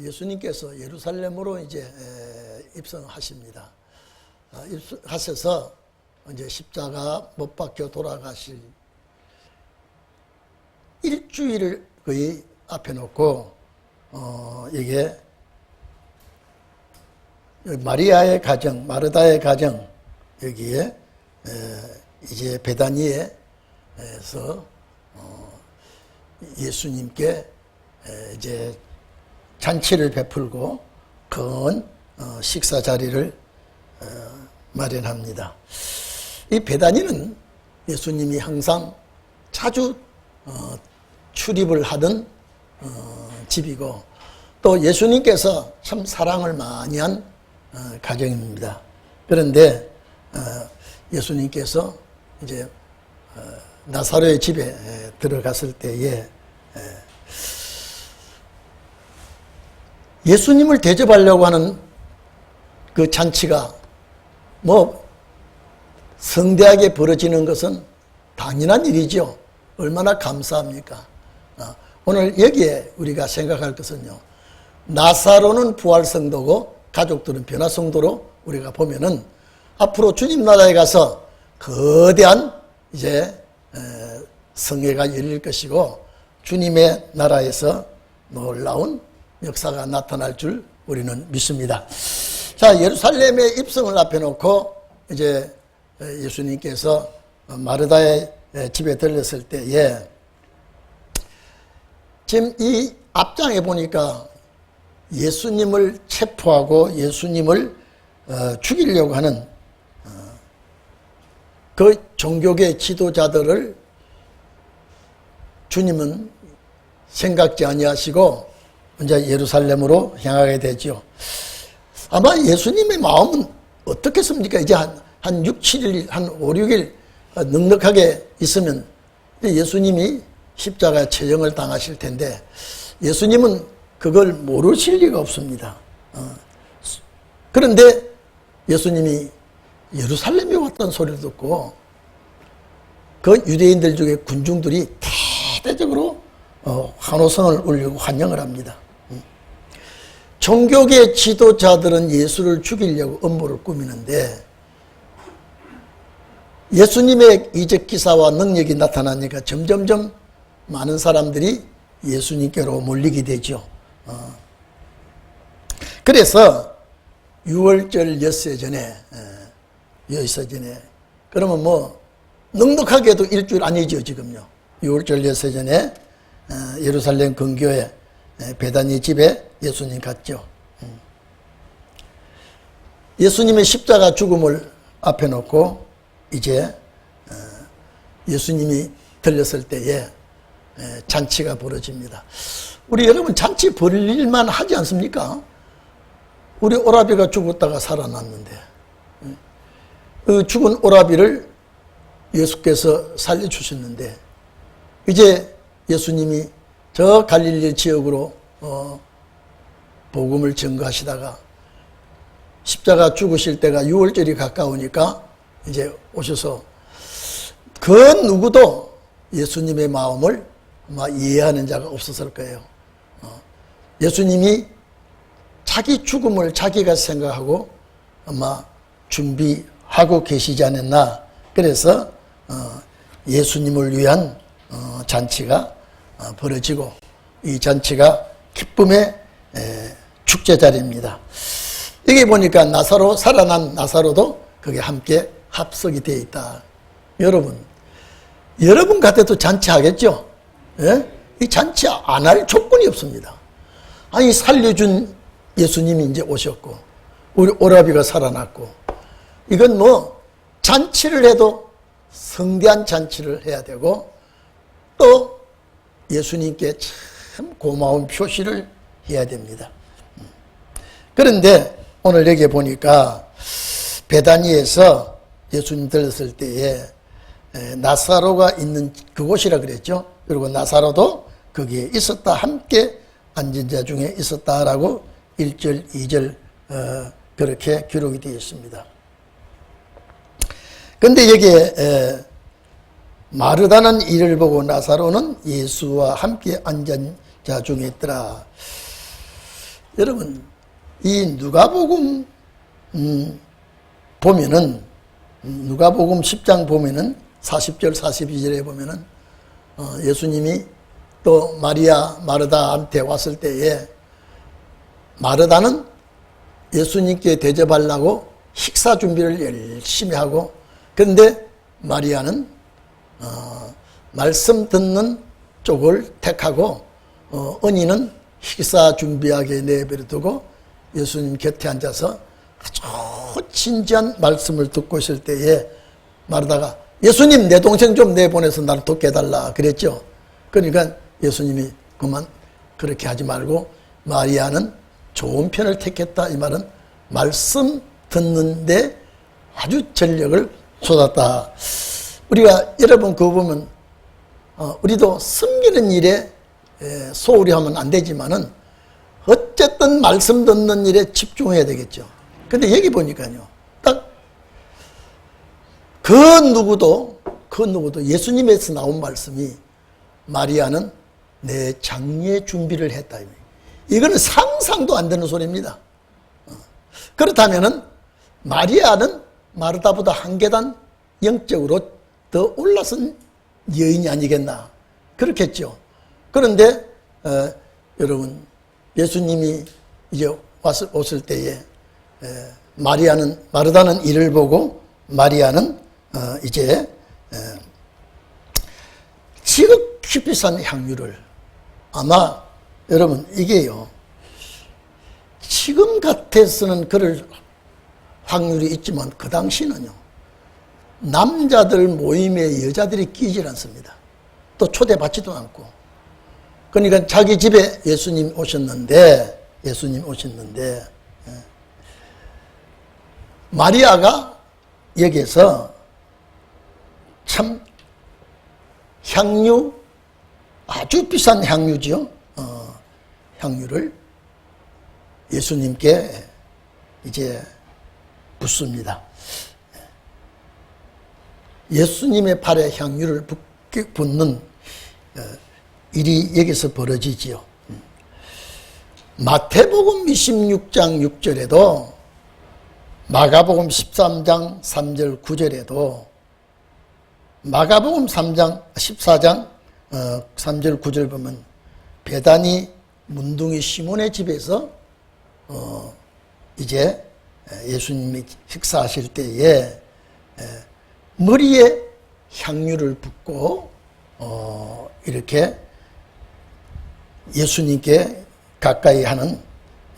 예수님께서 예루살렘으로 이제 입성하십니다. 입성하셔서 이제 십자가 못 박혀 돌아가실 일주일을 거의 앞에 놓고 이게 마리아의 가정, 마르다의 가정 여기에 이제 베다니에서 예수님께 이제 잔치를 베풀고 큰 식사 자리를 마련합니다. 이 베다니는 예수님이 항상 자주 출입을 하던 집이고 또 예수님께서 참 사랑을 많이 한 가정입니다. 그런데 예수님께서 이제 나사로의 집에 들어갔을 때에 예수님을 대접하려고 하는 그 잔치가 뭐 성대하게 벌어지는 것은 당연한 일이죠. 얼마나 감사합니까? 오늘 여기에 우리가 생각할 것은요. 나사로는 부활성도고 가족들은 변화성도로 우리가 보면은 앞으로 주님 나라에 가서 거대한 이제 성회가 열릴 것이고 주님의 나라에서 놀라운 역사가 나타날 줄 우리는 믿습니다. 자, 예루살렘의 입성을 앞에 놓고 이제 예수님께서 마르다의 집에 들렸을 때에 지금 이 앞장에 보니까 예수님을 체포하고 예수님을 죽이려고 하는 그 종교계 지도자들을 주님은 생각지 아니하시고 이제 예루살렘으로 향하게 되죠. 아마 예수님의 마음은 어떻겠습니까? 이제 한 6, 7일, 한 5, 6일 넉넉하게 있으면 예수님이 십자가 처형을 당하실 텐데 예수님은 그걸 모르실 리가 없습니다. 그런데 예수님이 예루살렘에 왔다는 소리를 듣고 그 유대인들 중에 군중들이 대대적으로 환호성을 울리고 환영을 합니다. 종교계 지도자들은 예수를 죽이려고 음모를 꾸미는데 예수님의 이적 기사와 능력이 나타나니까 점점점 많은 사람들이 예수님께로 몰리게 되죠. 그래서 6월절 엿새 전에 그러면 뭐 넉넉하게도 일주일 아니죠 지금요. 6월절 엿새 전에 예루살렘 근교에 베다니 집에 예수님 갔죠. 예수님의 십자가 죽음을 앞에 놓고 이제 예수님이 들렸을 때에 잔치가 벌어집니다. 우리 여러분 잔치 벌릴만 하지 않습니까? 우리 오라비가 죽었다가 살아났는데 그 죽은 오라비를 예수께서 살려주셨는데 이제 예수님이 저 갈릴리 지역으로 복음을 전거하시다가 십자가 죽으실 때가 6월절이 가까우니까 이제 오셔서 그 누구도 예수님의 마음을 아마 이해하는 자가 없었을 거예요. 예수님이 자기 죽음을 자기가 생각하고 아마 준비하고 계시지 않았나. 그래서 예수님을 위한 잔치가 벌어지고 이 잔치가 기쁨의 축제 자리입니다. 여기 보니까 나사로 살아난 나사로도 거기에 함께 합석이 되어 있다. 여러분 같아도 잔치하겠죠? 예? 이 잔치 안 할 조건이 없습니다. 아니 살려준 예수님이 이제 오셨고 우리 오라비가 살아났고 이건 뭐 잔치를 해도 성대한 잔치를 해야 되고 또 예수님께 참 고마운 표시를 해야 됩니다. 그런데 오늘 여기 보니까 베다니에서 예수님 들렸을 때에 나사로가 있는 그곳이라 그랬죠. 그리고 나사로도 거기에 있었다. 함께 앉은 자 중에 있었다라고 1절, 2절 그렇게 기록이 되어 있습니다. 그런데 여기에 마르다는 이를 보고 나사로는 예수와 함께 앉은 자 중에 있더라. 여러분, 이 누가복음 보면은, 누가복음 10장 보면은 40절 42절에 보면은 예수님이 또 마리아 마르다한테 왔을 때에 마르다는 예수님께 대접하려고 식사 준비를 열심히 하고, 그런데 마리아는 말씀 듣는 쪽을 택하고 언니는 식사 준비하게 내버려두고 예수님 곁에 앉아서 아주 진지한 말씀을 듣고 있을 때에 마르다가 예수님 내 동생 좀 내보내서 나를 돕게 해달라 그랬죠. 그러니까 예수님이 그만 그렇게 하지 말고 마리아는 좋은 편을 택했다. 이 말은 말씀 듣는데 아주 전력을 쏟았다. 우리가 여러분 그거 보면 우리도 섬기는 일에 소홀히 하면 안 되지만은 어쨌든 말씀 듣는 일에 집중해야 되겠죠. 근데 여기 보니까요, 딱 그 누구도 예수님에서 나온 말씀이 마리아는 내 장례 준비를 했다. 이거는 상상도 안 되는 소리입니다. 그렇다면은 마리아는 마르다보다 한 계단 영적으로 더 올라선 여인이 아니겠나 그렇겠죠. 그런데 여러분, 예수님이 이제 왔을 때에 마르다는 이를 보고 마리아는 이제 지극히 비싼 향유를, 아마 여러분 이게요, 지금 같아서는 그럴 확률이 있지만 그 당시는요, 남자들 모임에 여자들이 끼질 않습니다. 또 초대받지도 않고. 그러니까 자기 집에 예수님 오셨는데 마리아가 여기에서 참 향유, 아주 비싼 향유죠. 향유를 예수님께 이제 붓습니다. 예수님의 발에 향유를 붓는 일이 여기서 벌어지지요. 마태복음 26장 6절에도 마가복음 13장 3절 9절에도 마가복음 14장 3절 9절 보면 베다니 문둥이 시몬의 집에서 이제 예수님이 식사하실 때에 머리에 향유를 붓고 이렇게 예수님께 가까이 하는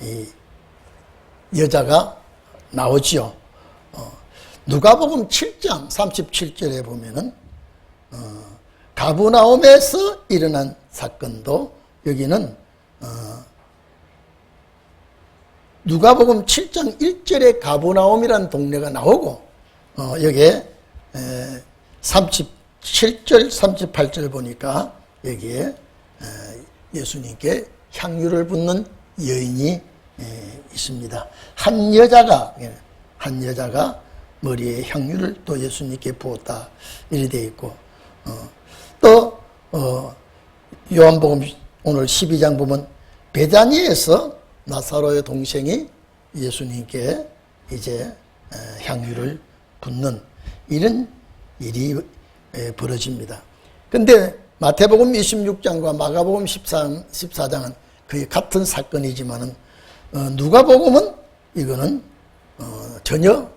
이 여자가 나오지요. 누가복음 7장 37절에 보면은 가브나움에서 일어난 사건도 여기는 누가복음 7장 1절에 가브나움이라는 동네가 나오고 여기에 37절 38절 보니까 여기에 예수님께 향유를 붓는 여인이 있습니다. 한 여자가 머리에 향유를 또 예수님께 부었다 이렇게 되어 있고, 또 요한복음 오늘 12장 보면 베다니에서 나사로의 동생이 예수님께 이제 향유를 붓는 이런 일이 벌어집니다. 근데 마태복음 26장과 마가복음 14장은 거의 같은 사건이지만은 누가복음은 이거는 전혀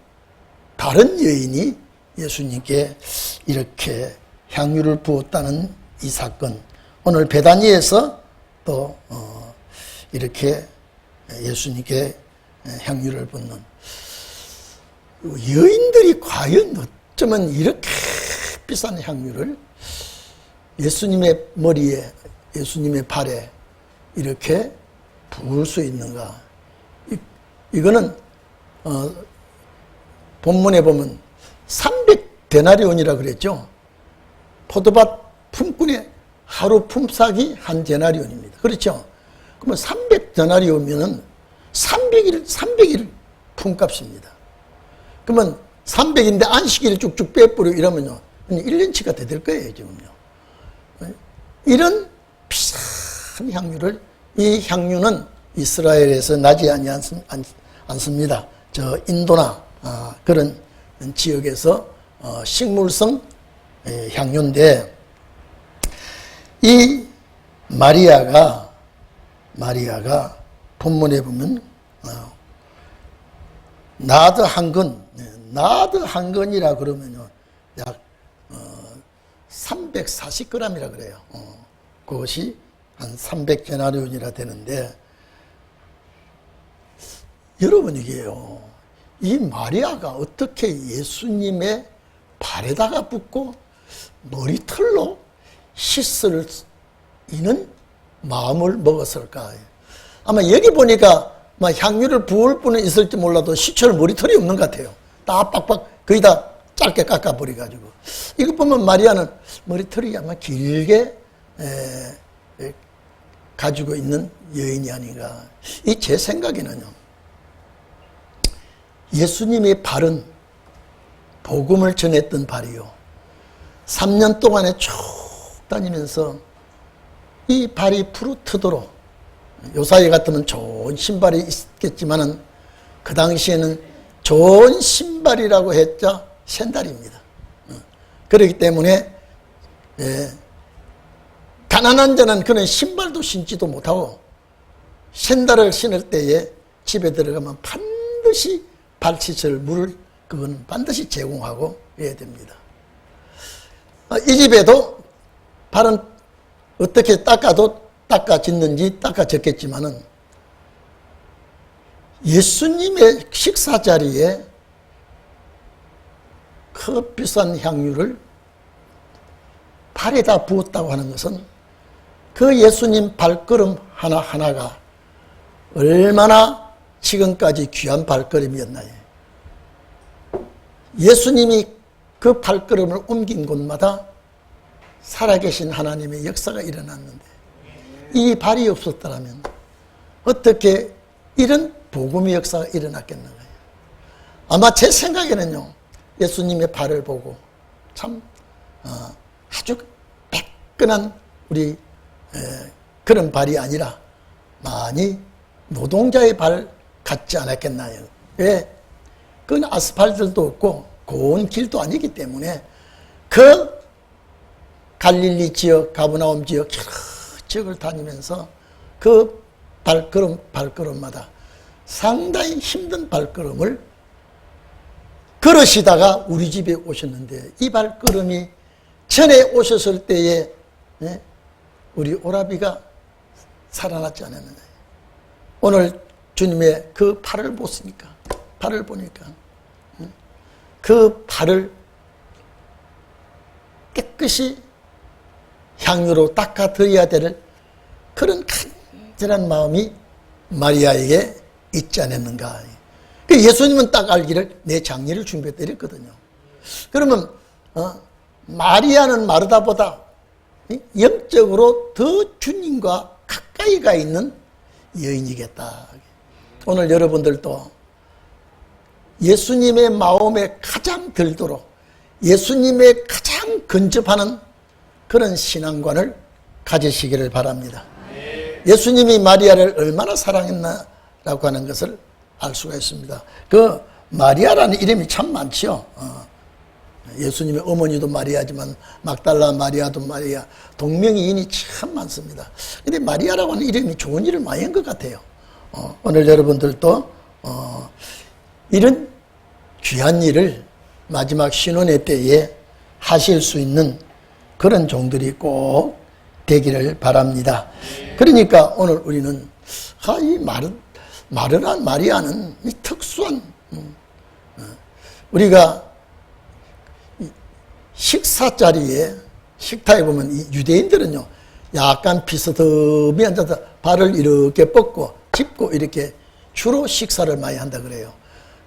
다른 여인이 예수님께 이렇게 향유를 부었다는 이 사건, 오늘 베다니에서 또 이렇게 예수님께 향유를 붓는 여인들이 과연 어쩌면 이렇게 비싼 향유를 예수님의 머리에, 예수님의 발에 이렇게 부을 수 있는가? 이거는 본문에 보면 300데나리온이라 그랬죠. 포도밭 품꾼의 하루 품삯이 한 데나리온입니다. 그렇죠? 그러면 300데나리온이면 300일 품값입니다. 그러면 300인데 안식일 쭉쭉 빼버려 이러면요, 1년치가 더 될 거예요, 지금요. 이런 비싼 향유를, 이 향유는 이스라엘에서 나지 않습니다. 저 인도나 그런 지역에서 식물성 향료인데, 이 마리아가 본문에 보면 나드 한 건이라 그러면요 약 340g이라 그래요. 그것이 한 300데나리온이라 되는데, 여러분 이게요, 이 마리아가 어떻게 예수님의 발에다가 붓고 머리털로 씻을 이는 마음을 먹었을까? 아마 여기 보니까 향유를 부을 분은 있을지 몰라도 시철 머리털이 없는 것 같아요. 다 빡빡 거의 다 짧게 깎아버려가지고. 이거 보면 마리아는 머리털이 아마 길게 가지고 있는 여인이 아닌가. 이 제 생각에는요, 예수님의 발은 복음을 전했던 발이요, 3년 동안에 쭉 다니면서 이 발이 푸르트도록, 요사이 같으면 좋은 신발이 있겠지만은 그 당시에는 좋은 신발이라고 했자 샌달입니다. 그렇기 때문에 가난한 자는 그런 신발도 신지도 못하고 샌달을 신을 때에 집에 들어가면 반드시 발시설 물을 그건 반드시 제공하고 해야 됩니다. 이 집에도 발은 어떻게 닦아졌는지 닦아졌겠지만은 예수님의 식사 자리에 그 비싼 향유를 발에다 부었다고 하는 것은 그 예수님 발걸음 하나하나가 얼마나 지금까지 귀한 발걸음이었나요? 예수님이 그 발걸음을 옮긴 곳마다 살아계신 하나님의 역사가 일어났는데, 이 발이 없었더라면 어떻게 이런 복음의 역사가 일어났겠는가요? 아마 제 생각에는요, 예수님의 발을 보고 참 아주 매끈한 우리 그런 발이 아니라 많이 노동자의 발 같지 않았겠나요? 왜? 그건 아스팔트도 없고 고운 길도 아니기 때문에 그 갈릴리 지역, 가브나움 지역 여러 지역을 다니면서 그 발걸음마다 상당히 힘든 발걸음을 걸으시다가 우리 집에 오셨는데, 이 발걸음이 전에 오셨을 때에 우리 오라비가 살아났지 않았느냐. 오늘 주님의 그 발을 보니까 그 발을 깨끗이 향유로 닦아드려야 될 그런 간절한 마음이 마리아에게 있지 않았는가. 예수님은 딱 알기를 내 장례를 준비해드렸거든요. 그러면 마리아는 마르다보다 영적으로 더 주님과 가까이 가 있는 여인이겠다. 오늘 여러분들도 예수님의 마음에 가장 들도록 예수님의 가장 근접하는 그런 신앙관을 가지시기를 바랍니다. 예수님이 마리아를 얼마나 사랑했나라고 하는 것을 알 수가 있습니다. 그 마리아라는 이름이 참 많죠. 예수님의 어머니도 마리아지만 막달라 마리아도 마리아, 동명이인이 참 많습니다. 근데 마리아라고 하는 이름이 좋은 일을 많이 한 것 같아요. 오늘 여러분들도 이런 귀한 일을 마지막 신혼의 때에 하실 수 있는 그런 종들이 꼭 되기를 바랍니다. 그러니까 오늘 우리는 이 마리아는 이 특수한, 우리가 식사 자리에, 식탁에 보면 이 유대인들은요, 약간 비스듬히 앉아서 발을 이렇게 뻗고 짚고 이렇게 주로 식사를 많이 한다 그래요.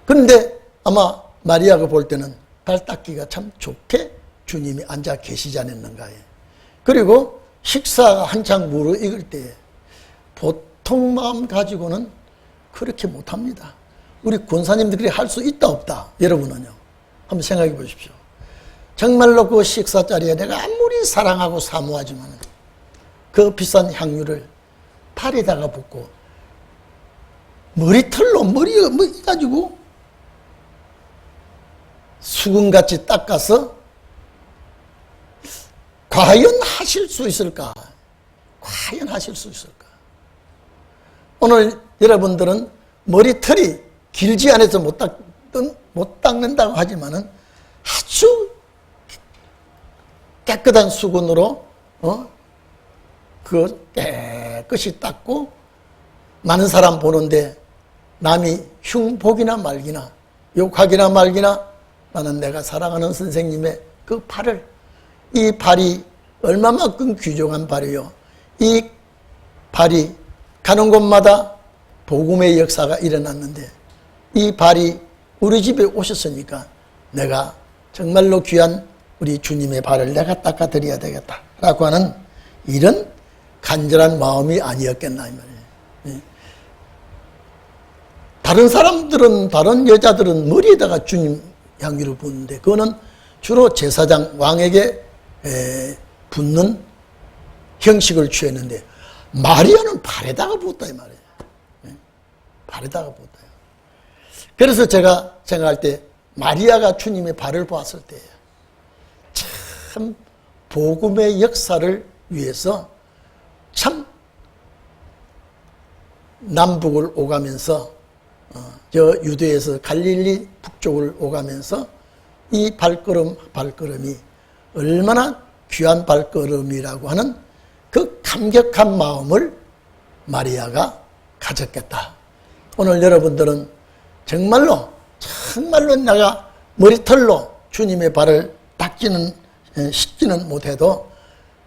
그런데 아마 마리아가 볼 때는 발 닦기가 참 좋게 주님이 앉아 계시지 않았는가. 그리고 식사가 한창 무르익을 때에 보통 마음 가지고는 그렇게 못합니다. 우리 권사님들이 할 수 있다 없다, 여러분은요, 한번 생각해 보십시오. 정말로 그 식사 자리에 내가 아무리 사랑하고 사모하지만 그 비싼 향유를 팔에다가 붓고 머리털로 머리 가지고 수건같이 닦아서 과연 하실 수 있을까? 과연 하실 수 있을까? 오늘 여러분들은 머리털이 길지 않아서 못 닦는다고 하지만은 아주 깨끗한 수건으로 그 깨끗이 닦고 많은 사람 보는데 남이 흉보기나 말기나 욕하기나 말기나 나는 내가 사랑하는 선생님의 그 발을, 이 발이 얼마만큼 귀중한 발이요. 이 발이 가는 곳마다 복음의 역사가 일어났는데 이 발이 우리 집에 오셨으니까 내가 정말로 귀한 우리 주님의 발을 내가 닦아드려야 되겠다라고 하는 이런 간절한 마음이 아니었겠나 이 말이에요. 다른 사람들은, 다른 여자들은 머리에다가 주님 향기를 붓는데 그거는 주로 제사장 왕에게 붓는 형식을 취했는데 마리아는 발에다가 붓다 이 말이에요. 발에다가 붓다요. 그래서 제가 생각할 때 마리아가 주님의 발을 보았을 때 참 복음의 역사를 위해서 참 남북을 오가면서 저 유대에서 갈릴리 북쪽을 오가면서 이 발걸음이 얼마나 귀한 발걸음이라고 하는 그 감격한 마음을 마리아가 가졌겠다. 오늘 여러분들은 정말로 내가 머리털로 주님의 발을 씻지는 못해도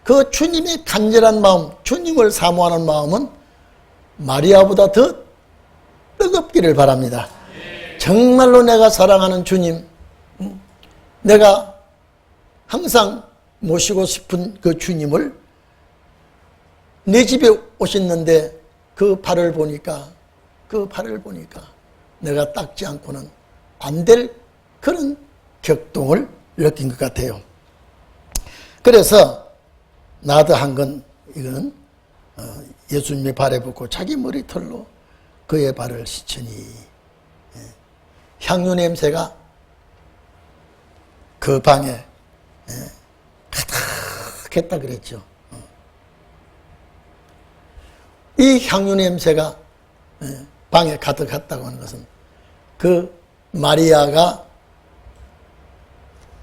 그 주님의 간절한 마음, 주님을 사모하는 마음은 마리아보다 더 뜨겁기를 바랍니다. 정말로 내가 사랑하는 주님, 내가 항상 모시고 싶은 그 주님을 내 집에 오셨는데 그 발을 보니까 내가 닦지 않고는 안 될 그런 격동을 느낀 것 같아요. 그래서 나도 한 건 이거는 예수님의 발에 붓고 자기 머리털로 그의 발을 씻으니 향유 냄새가 그 방에 가득했다 그랬죠. 이 향유 냄새가 방에 가득했다고 하는 것은 그 마리아가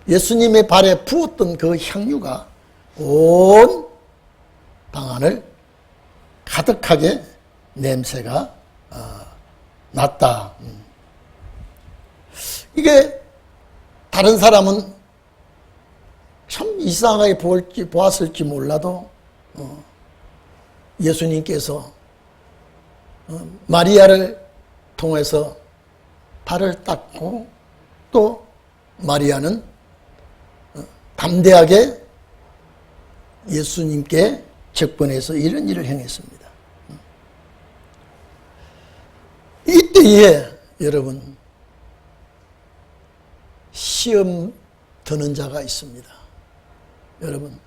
예수님의 발에 부었던 그 향유가 온 방 안을 가득하게 냄새가 났다. 이게 다른 사람은 참 이상하게 보았을지 몰라도 예수님께서 마리아를 통해서 발을 닦고 또 마리아는 담대하게 예수님께 접근해서 이런 일을 행했습니다. 이때에 여러분 시험 드는 자가 있습니다. 여러분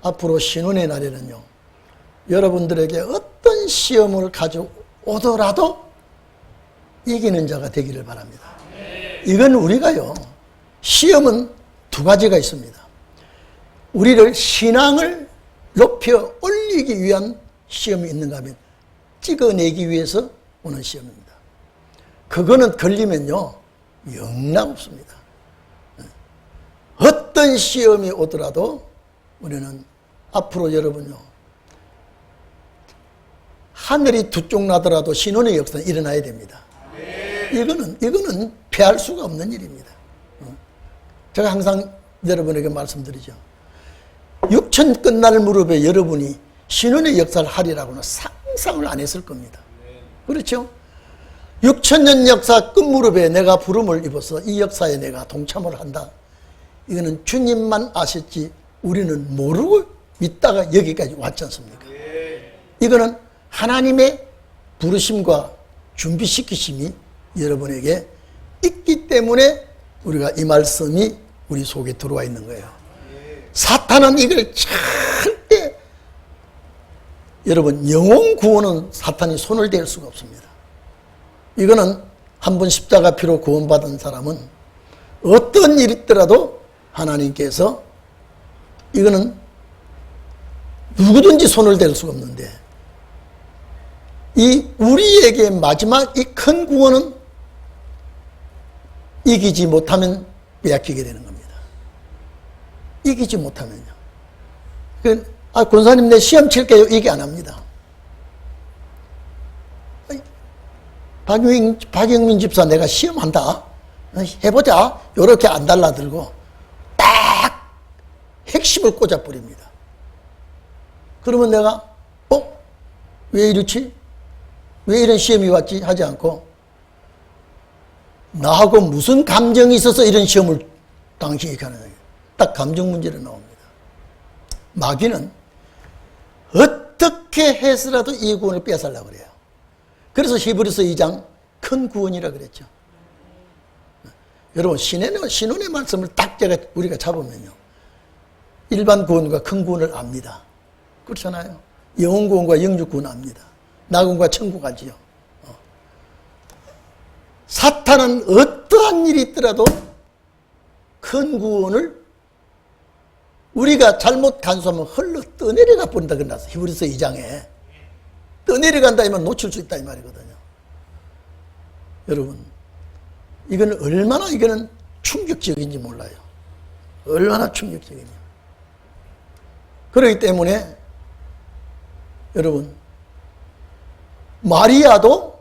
앞으로 신혼의 날에는요 여러분들에게 어떤 시험을 가져오더라도 이기는 자가 되기를 바랍니다. 이건 우리가요 시험은 두 가지가 있습니다. 우리를 신앙을 높여 올리기 위한 시험이 있는가 하면 찍어내기 위해서 오는 시험입니다. 그거는 걸리면요 영락 없습니다. 어떤 시험이 오더라도 우리는 앞으로 여러분요 하늘이 두 쪽 나더라도 신혼의 역사는 일어나야 됩니다. 이거는 피할 수가 없는 일입니다. 제가 항상 여러분에게 말씀드리죠. 6천 끝날 무렵에 여러분이 신혼의 역사를 하리라고는 상상을 안 했을 겁니다. 그렇죠? 6천년 역사 끝무렵에 내가 부름을 입어서 이 역사에 내가 동참을 한다. 이거는 주님만 아셨지 우리는 모르고 믿다가 여기까지 왔지 않습니까? 이거는 하나님의 부르심과 준비시키심이 여러분에게 있기 때문에 우리가 이 말씀이 우리 속에 들어와 있는 거예요. 사탄은 이걸 절대 여러분 영혼 구원은 사탄이 손을 댈 수가 없습니다. 이거는 한 번 십자가 피로 구원받은 사람은 어떤 일이 있더라도 하나님께서 이거는 누구든지 손을 댈 수가 없는데, 이 우리에게 마지막 이 큰 구원은 이기지 못하면 빼앗기게 되는 겁니다. 이기지 못하면요. 권사님 내 시험 칠게요. 이게 안 합니다. 박영민 집사 내가 시험한다. 해보자. 요렇게 안 달라들고 딱 핵심을 꽂아버립니다. 그러면 내가 왜 이렇지? 왜 이런 시험이 왔지? 하지 않고 나하고 무슨 감정이 있어서 이런 시험을 당신이 가는 거예요. 딱 감정 문제로 나옵니다. 마귀는 어떻게 해서라도 이 구원을 빼앗으려고 그래요. 그래서 히브리서 2장 큰 구원이라 그랬죠. 여러분 신혼의 말씀을 딱 우리가 잡으면요, 일반 구원과 큰 구원을 압니다. 그렇잖아요. 영혼 구원과 영육 구원 압니다. 낙원과 천국 알지요. 사탄은 어떠한 일이 있더라도 큰 구원을 우리가 잘못 간수하면 흘러 떠내려가 버린다 그랬어. 히브리서 2장에 떠내려간다 이면 놓칠 수 있다 이 말이거든요. 여러분, 이거는 얼마나 이거는 충격적인지 몰라요. 얼마나 충격적인지. 그렇기 때문에 여러분, 마리아도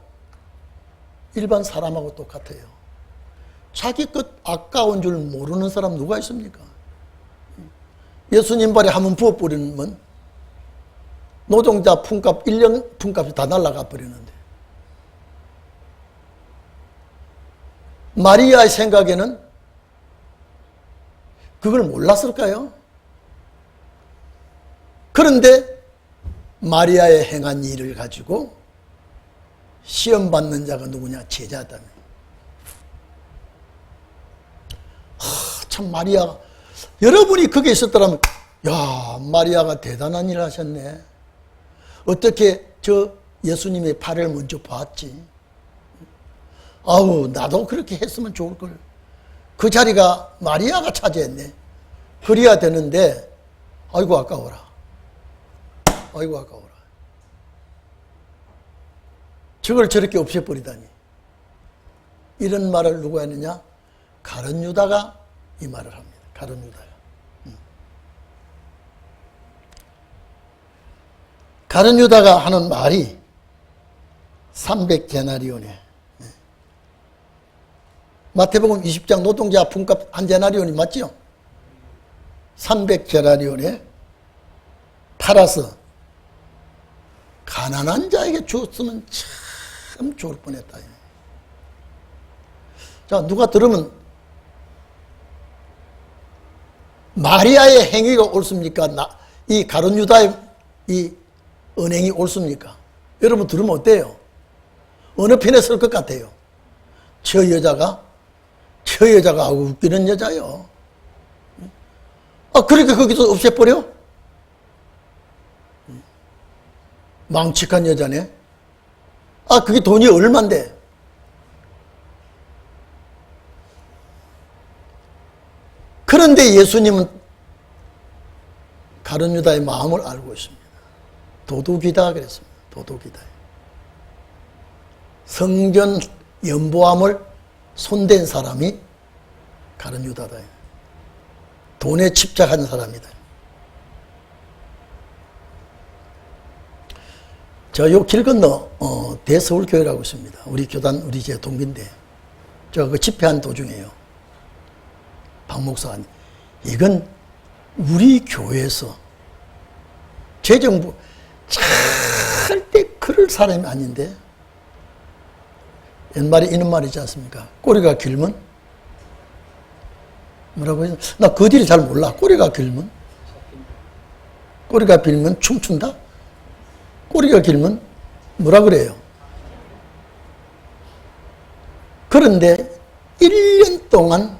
일반 사람하고 똑같아요. 자기 것 아까운 줄 모르는 사람 누가 있습니까? 예수님 발에 한번 부어버리면 노동자 품값, 1년 품값이 다 날아가 버리는데, 마리아의 생각에는 그걸 몰랐을까요? 그런데 마리아의 행한 일을 가지고 시험 받는 자가 누구냐? 제자다. 참 마리아, 여러분이 거기에 있었더라면, 야, 마리아가 대단한 일을 하셨네. 어떻게 저 예수님의 팔을 먼저 봤지? 아우, 나도 그렇게 했으면 좋을걸. 그 자리가 마리아가 차지했네. 그래야 되는데, 아이고 아까워라. 아이고 아까워라. 저걸 저렇게 없애버리다니. 이런 말을 누가 했느냐? 가룟 유다가 이 말을 합니다. 가룟 유다가. 가룟 유다가 하는 말이 300데나리온에, 마태복음 20장 노동자 품값 한 데나리온이 맞죠? 300데나리온에 팔아서 가난한 자에게 주었으면 참 좋을 뻔했다. 자, 누가 들으면 마리아의 행위가 옳습니까? 이 가룟 유다의 이 언행이 옳습니까? 여러분 들으면 어때요? 어느 편에 설 것 같아요? 저 여자가 아우 웃기는 여자요. 그러니까 거기서 없애버려? 망측한 여자네. 그게 돈이 얼만데? 그런데 예수님은 가룟 유다의 마음을 알고 있습니다. 도둑이다 그랬습니다. 도둑이다. 성전 연보함을 손댄 사람이 가룟 유다다. 돈에 집착한 사람이다. 저 요 길 건너 대서울교회라고 있습니다. 우리 교단 우리 제 동기인데 저 그 집회한 도중에요. 박 목사가 이건 우리 교회에서 재정부 절대 그럴 사람이 아닌데, 옛말에 이런 말이 있지 않습니까? 꼬리가 길면 뭐라고 해서 나 그 뒤를 잘 몰라. 꼬리가 길면 춤춘다? 꼬리가 길면 뭐라 그래요? 그런데 1년 동안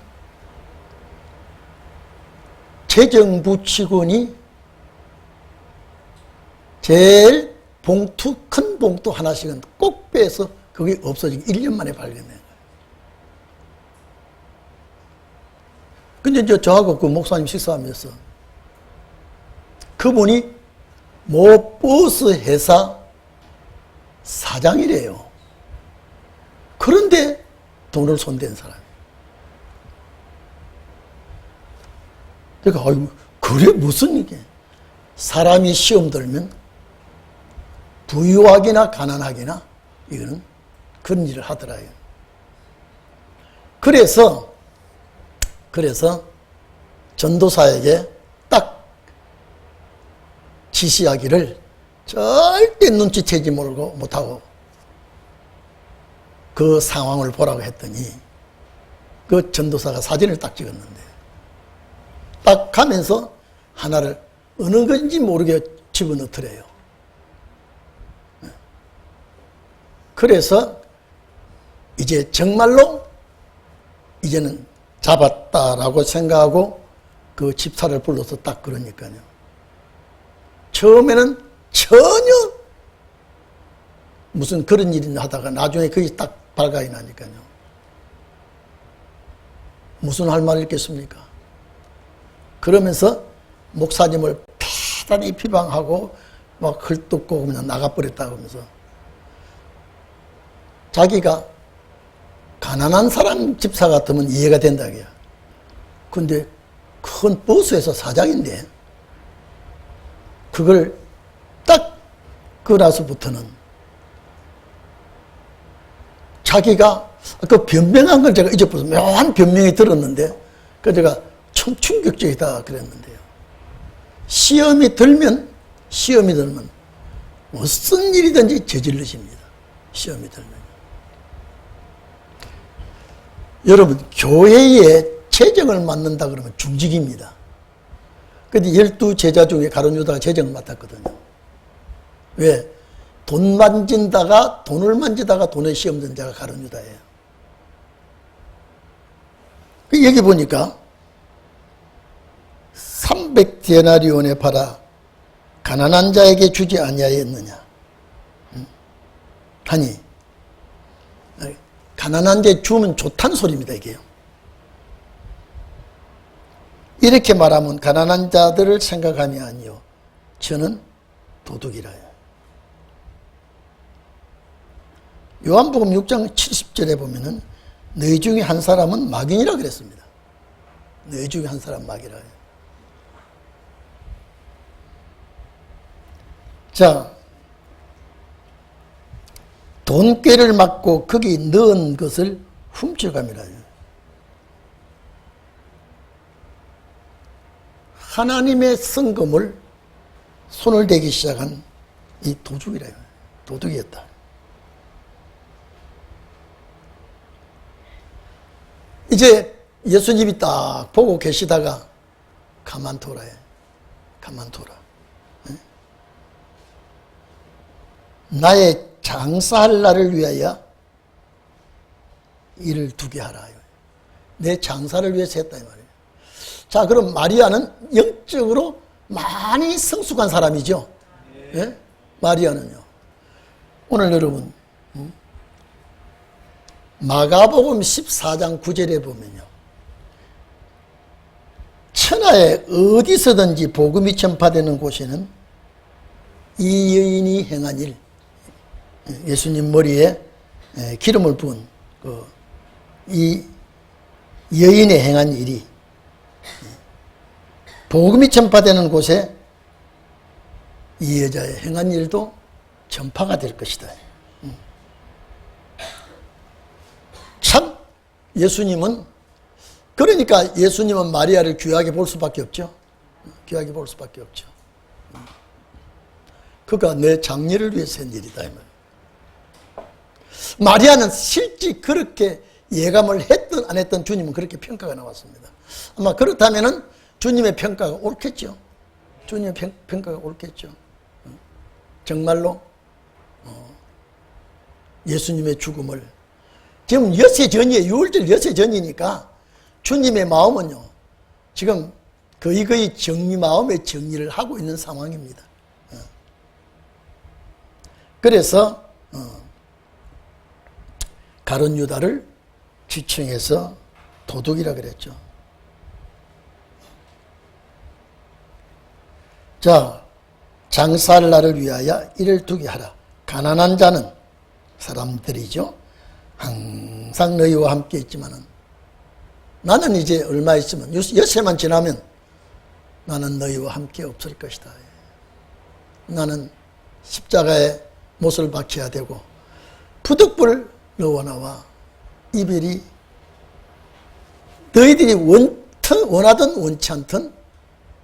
재정부 직원이 제일 큰 봉투 하나씩은 꼭 빼서 그게 없어지기 1년 만에 발견된 거예요. 근데 저하고 그 목사님 식사하면서 그분이 모 버스 회사 사장이래요. 그런데 돈을 손댄 사람. 그러니까 아이고, 그래 무슨 이게 사람이 시험 들면 부유하기나 가난하기나 이거는 그런 일을 하더라요. 그래서 전도사에게 딱 지시하기를 절대 눈치채지 못하고 그 상황을 보라고 했더니 그 전도사가 사진을 딱 찍었는데 딱 가면서 하나를 어느 건지 모르게 집어넣더래요. 그래서 이제 정말로 이제는 잡았다라고 생각하고 그 집사를 불러서 딱 그러니까요. 처음에는 전혀 무슨 그런 일이나 하다가 나중에 그게 딱 발각이 나니까요. 무슨 할 말이 있겠습니까? 그러면서 목사님을 대단히 비방하고 막 헐뜯고 그냥 나가버렸다고 하면서 자기가 가난한 사람 집사 같으면 이해가 된다고요. 근데 큰 버스에서 사장인데 그걸 딱 그나서부터는 자기가 그 변명한 걸 제가 잊어버려서 묘한 변명이 들었는데 그 제가 참 충격적이다 그랬는데요. 시험이 들면 무슨 일이든지 저질러집니다. 시험이 들면. 여러분 교회에 재정을 맡는다 그러면 중직입니다. 근데 12제자 중에 가룟 유다가 재정을 맡았거든요. 왜? 돈을 만지다가 돈에 시험 든 자가 가룟 유다예요. 여기 보니까 300데나리온에 팔아 가난한 자에게 주지 아니하였느냐 하니 가난한 데 주면 좋다는 소리입니다. 이게요. 이렇게 말하면 가난한 자들을 생각함이 아니요 저는 도둑이라요. 요한복음 6장 70절에 보면은 너희 중에 한 사람은 마귀니라 그랬습니다. 너희 중에 한 사람 마귀라요. 자, 돈꾀를 맞고 거기 넣은 것을 훔쳐감이라요. 하나님의 성금을 손을 대기 시작한 이 도둑이라요. 도둑이었다. 이제 예수님이 딱 보고 계시다가 가만둬라요. 가만둬라. 나의 장사할 날을 위하여 일을 두게 하라. 내 장사를 위해서 했다 이 말이에요. 자, 그럼 마리아는 영적으로 많이 성숙한 사람이죠. 예? 마리아는요. 오늘 여러분 마가복음 14장 9절에 보면요. 천하에 어디서든지 복음이 전파되는 곳에는 이 여인이 행한 일, 예수님 머리에 기름을 부은 이 여인의 행한 일이 복음이 전파되는 곳에 이 여자의 행한 일도 전파가 될 것이다. 참 예수님은 그러니까 예수님은 마리아를 귀하게 볼 수밖에 없죠. 귀하게 볼 수밖에 없죠. 그가 내 장례를 위해서 한 일이다 이 말. 마리아는 실제 그렇게 예감을 했든 안 했든 주님은 그렇게 평가가 나왔습니다. 아마 그렇다면은 주님의 평가가 옳겠죠. 주님의 평가가 옳겠죠. 정말로 예수님의 죽음을 지금 엿새 전이에요. 6월절 엿새 전이니까 주님의 마음은요 지금 거의 마음의 정리를 하고 있는 상황입니다. 그래서 가룟 유다를 지칭해서 도둑이라 그랬죠. 자, 장사할 날을 위하여 이를 두게 하라. 가난한 자는 사람들이죠. 항상 너희와 함께 있지만은 나는 이제 얼마 있으면 여세만 지나면 나는 너희와 함께 없을 것이다. 나는 십자가에 못을 박혀야 되고 부득불 너와 나와 이별이 너희들이 원하든 원치 않든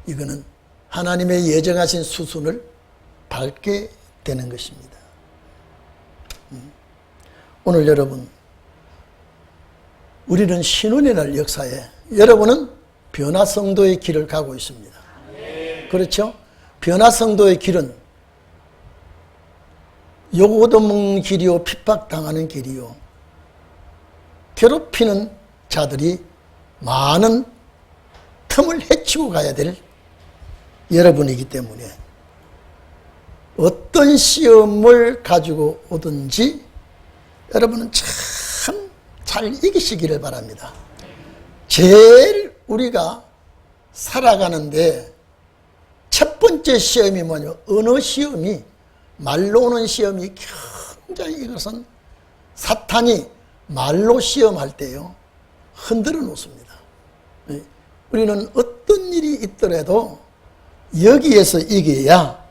이거는 하나님의 예정하신 수순을 밟게 되는 것입니다. 오늘 여러분, 우리는 신혼의 날 역사에 여러분은 변화성도의 길을 가고 있습니다. 그렇죠? 변화성도의 길은 욕 얻어먹는 길이요, 핍박당하는 길이요, 괴롭히는 자들이 많은 틈을 헤치고 가야 될 여러분이기 때문에 어떤 시험을 가지고 오든지 여러분은 참 잘 이기시기를 바랍니다. 제일 우리가 살아가는데 첫 번째 시험이 뭐냐? 언어 시험이, 말로 오는 시험이 굉장히, 이것은 사탄이 말로 시험할 때요 흔들어 놓습니다. 우리는 어떤 일이 있더라도 여기에서 이겨야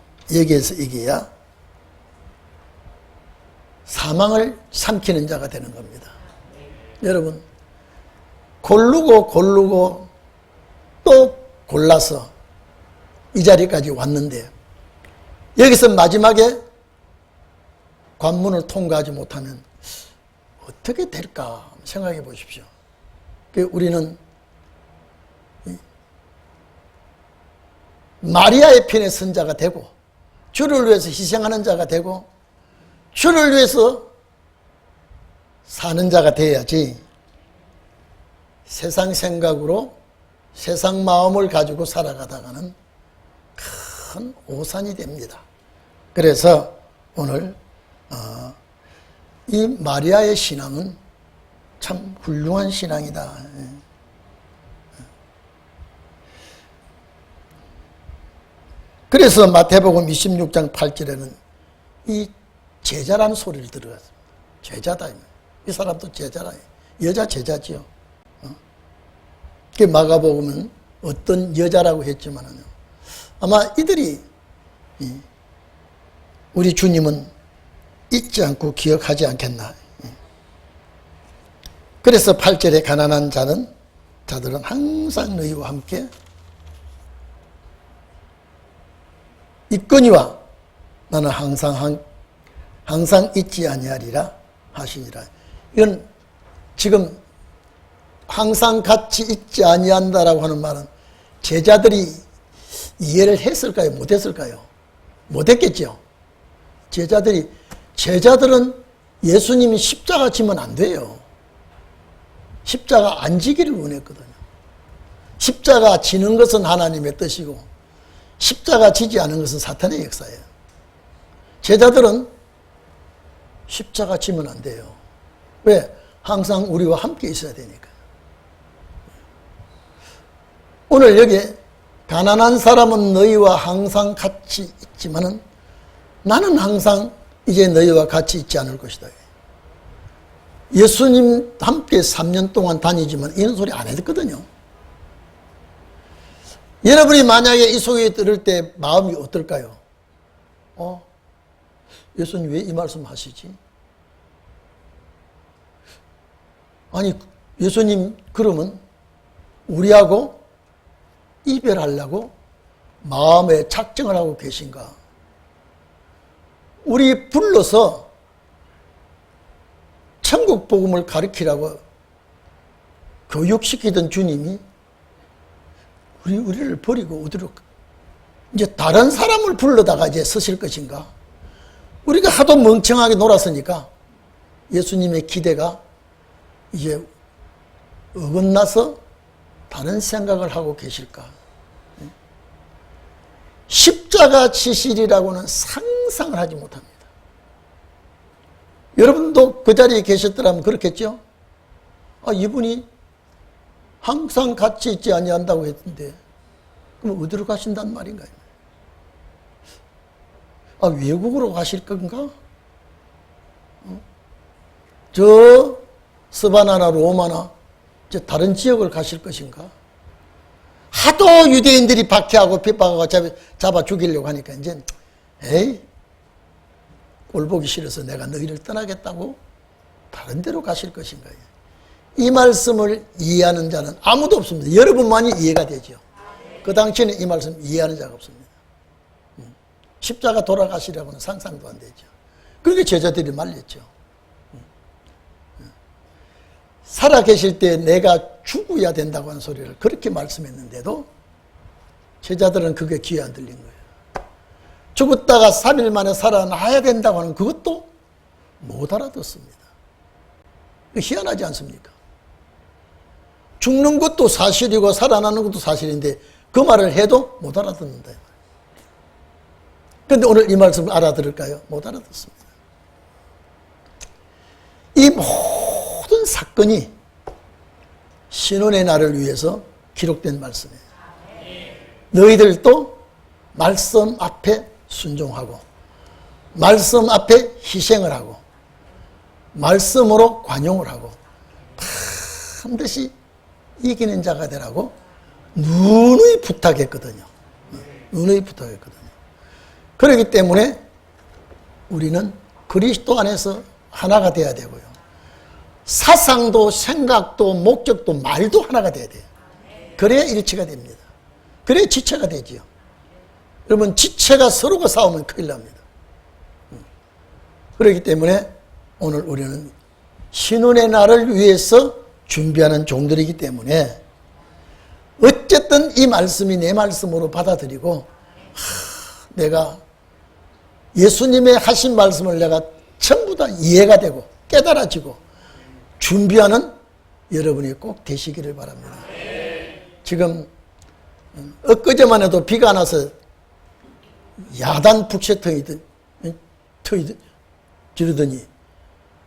사망을 삼키는 자가 되는 겁니다. 여러분, 고르고 또 골라서 이 자리까지 왔는데 여기서 마지막에 관문을 통과하지 못하면 어떻게 될까 생각해 보십시오. 우리는 마리아의 편에 선 자가 되고 주를 위해서 희생하는 자가 되고 주를 위해서 사는 자가 돼야지 세상 생각으로 세상 마음을 가지고 살아가다가는 큰 오산이 됩니다. 그래서 오늘 이 마리아의 신앙은 참 훌륭한 신앙이다. 그래서 마태복음 26장 8절에는 이 제자라는 소리를 들어갔습니다. 제자다. 이 사람도 제자라. 여자 제자지요. 마가복음은 어떤 여자라고 했지만 아마 이들이 우리 주님은 잊지 않고 기억하지 않겠나. 그래서 8절에 가난한 자들은 항상 너희와 함께 있거니와 나는 항상 잊지 아니하리라 하시니라. 이건 지금 항상 같이 잊지 아니한다라고 하는 말은 제자들이 이해를 했을까요? 못했을까요? 못했겠죠. 제자들은 예수님이 십자가 지면 안 돼요. 십자가 안 지기를 원했거든요. 십자가 지는 것은 하나님의 뜻이고 십자가 지지 않은 것은 사탄의 역사예요. 제자들은 십자가 지면 안 돼요. 왜? 항상 우리와 함께 있어야 되니까. 오늘 여기 가난한 사람은 너희와 항상 같이 있지만은 나는 항상 이제 너희와 같이 있지 않을 것이다. 예수님 함께 3년 동안 다니지만 이런 소리 안 했거든요. 여러분이 만약에 이 소리 들을 때 마음이 어떨까요? 예수님 왜 이 말씀 하시지? 아니, 예수님 그러면 우리하고 이별하려고 마음에 작정을 하고 계신가? 우리 불러서 천국 복음을 가르치라고 교육시키던 주님이 우리를 버리고 어디로 이제 다른 사람을 불러다가 이제 서실 것인가? 우리가 하도 멍청하게 놀았으니까 예수님의 기대가 이제 어긋나서 다른 생각을 하고 계실까? 십자가 지실이라고는 상상을 하지 못합니다. 여러분도 그 자리에 계셨더라면 그렇겠죠? 아, 이분이 항상 같이 있지 아니한다고 했는데 그럼 어디로 가신단 말인가요? 아, 외국으로 가실 건가? 저 스바나나 로마나 저 다른 지역을 가실 것인가? 하도 유대인들이 박해하고 핍박하고 잡아 죽이려고 하니까 이제 에이, 꼴 보기 싫어서 내가 너희를 떠나겠다고 다른 데로 가실 것인가? 이 말씀을 이해하는 자는 아무도 없습니다. 여러분만이 이해가 되죠. 그 당시에는 이 말씀 이해하는 자가 없습니다. 십자가 돌아가시라고는 상상도 안 되죠. 그렇게 제자들이 말렸죠. 살아계실 때 내가 죽어야 된다고 하는 소리를 그렇게 말씀했는데도 제자들은 그게 귀에 안 들린 거예요. 죽었다가 3일 만에 살아나야 된다고 하는 그것도 못 알아듣습니다. 희한하지 않습니까? 죽는 것도 사실이고 살아나는 것도 사실인데 그 말을 해도 못 알아듣는다. 그런데 오늘 이 말씀을 알아들을까요? 못 알아듣습니다. 이 모든 사건이 신혼의 날을 위해서 기록된 말씀이에요. 너희들도 말씀 앞에 순종하고 말씀 앞에 희생을 하고 말씀으로 관용을 하고 반드시 이기는 자가 되라고 누누이 부탁했거든요. 누누이 부탁했거든요. 그렇기 때문에 우리는 그리스도 안에서 하나가 돼야 되고요. 사상도 생각도 목적도 말도 하나가 돼야 돼요. 그래야 일치가 됩니다. 그래야 지체가 되지요. 여러분 지체가 서로가 싸우면 큰일 납니다. 그렇기 때문에 오늘 우리는 신혼의 날을 위해서 준비하는 종들이기 때문에 어쨌든 이 말씀이 내 말씀으로 받아들이고 내가 예수님의 하신 말씀을 내가 전부 다 이해가 되고 깨달아지고 준비하는 여러분이 꼭 되시기를 바랍니다. 지금 엊그제만 해도 비가 안 와서 야단 북새 지르더니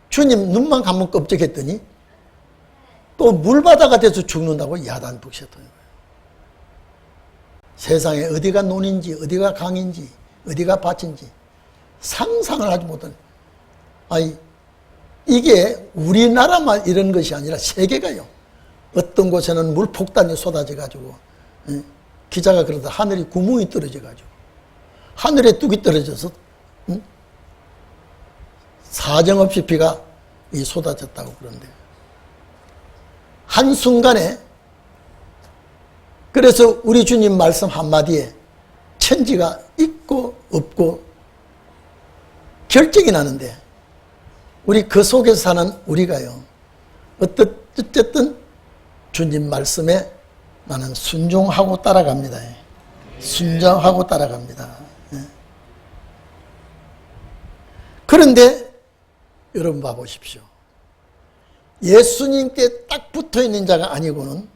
주님 눈만 감으면 끔찍했더니 또 물바다가 돼서 죽는다고 야단 북새통이. 세상에 어디가 논인지 어디가 강인지 어디가 밭인지 상상을 하지 못한, 아니 이게 우리나라만 이런 것이 아니라 세계가요. 어떤 곳에는 물폭탄이 쏟아져 가지고 기자가 그러다 하늘이 구멍이 떨어져 가지고 하늘에 뚝이 떨어져서 사정없이 비가 쏟아졌다고 그러는데 한순간에, 그래서 우리 주님 말씀 한마디에 천지가 있고 없고 결정이 나는데 우리 그 속에서 사는 우리가요, 어쨌든 주님 말씀에 나는 순종하고 따라갑니다. 순종하고 따라갑니다. 그런데 여러분 봐보십시오. 예수님께 딱 붙어있는 자가 아니고는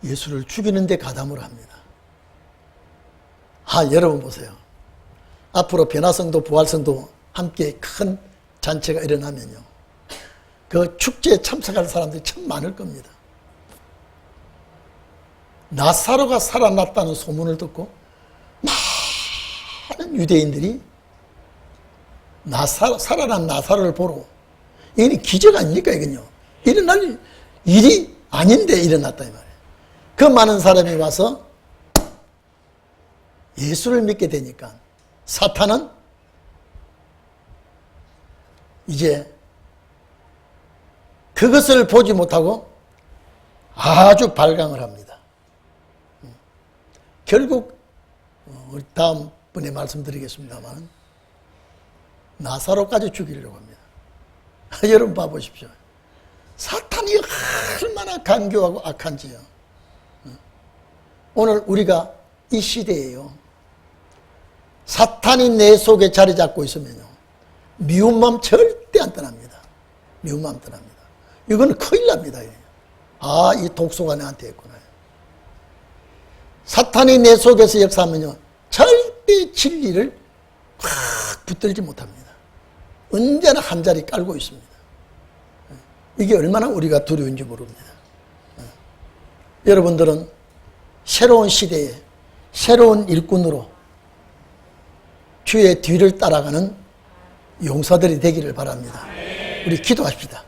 예수를 죽이는 데 가담을 합니다. 여러분 보세요. 앞으로 변화성도 부활성도 함께 큰 잔치가 일어나면요, 그 축제에 참석할 사람들이 참 많을 겁니다. 나사로가 살아났다는 소문을 듣고 많은 유대인들이 살아난 나사로를 보러, 이게 기적 아닙니까? 이건요, 일어날 일이 아닌데 일어났다 이 말이에요. 그 많은 사람이 와서 예수를 믿게 되니까 사탄은 이제 그것을 보지 못하고 아주 발광을 합니다. 결국 다음번에 말씀드리겠습니다만 나사로까지 죽이려고 합니다. 여러분 봐보십시오. 사탄이 얼마나 간교하고 악한지요. 오늘 우리가 이 시대에요, 사탄이 내 속에 자리 잡고 있으면요, 미운 마음 절대 안 떠납니다. 미운 마음 떠납니다. 이건 큰일 납니다. 이 독소가 내한테 있구나. 사탄이 내 속에서 역사하면요, 절대 진리를 확 붙들지 못합니다. 언제나 한 자리 깔고 있습니다. 이게 얼마나 우리가 두려운지 모릅니다. 여러분들은 새로운 시대에 새로운 일꾼으로 주의 뒤를 따라가는 용사들이 되기를 바랍니다. 우리 기도합시다.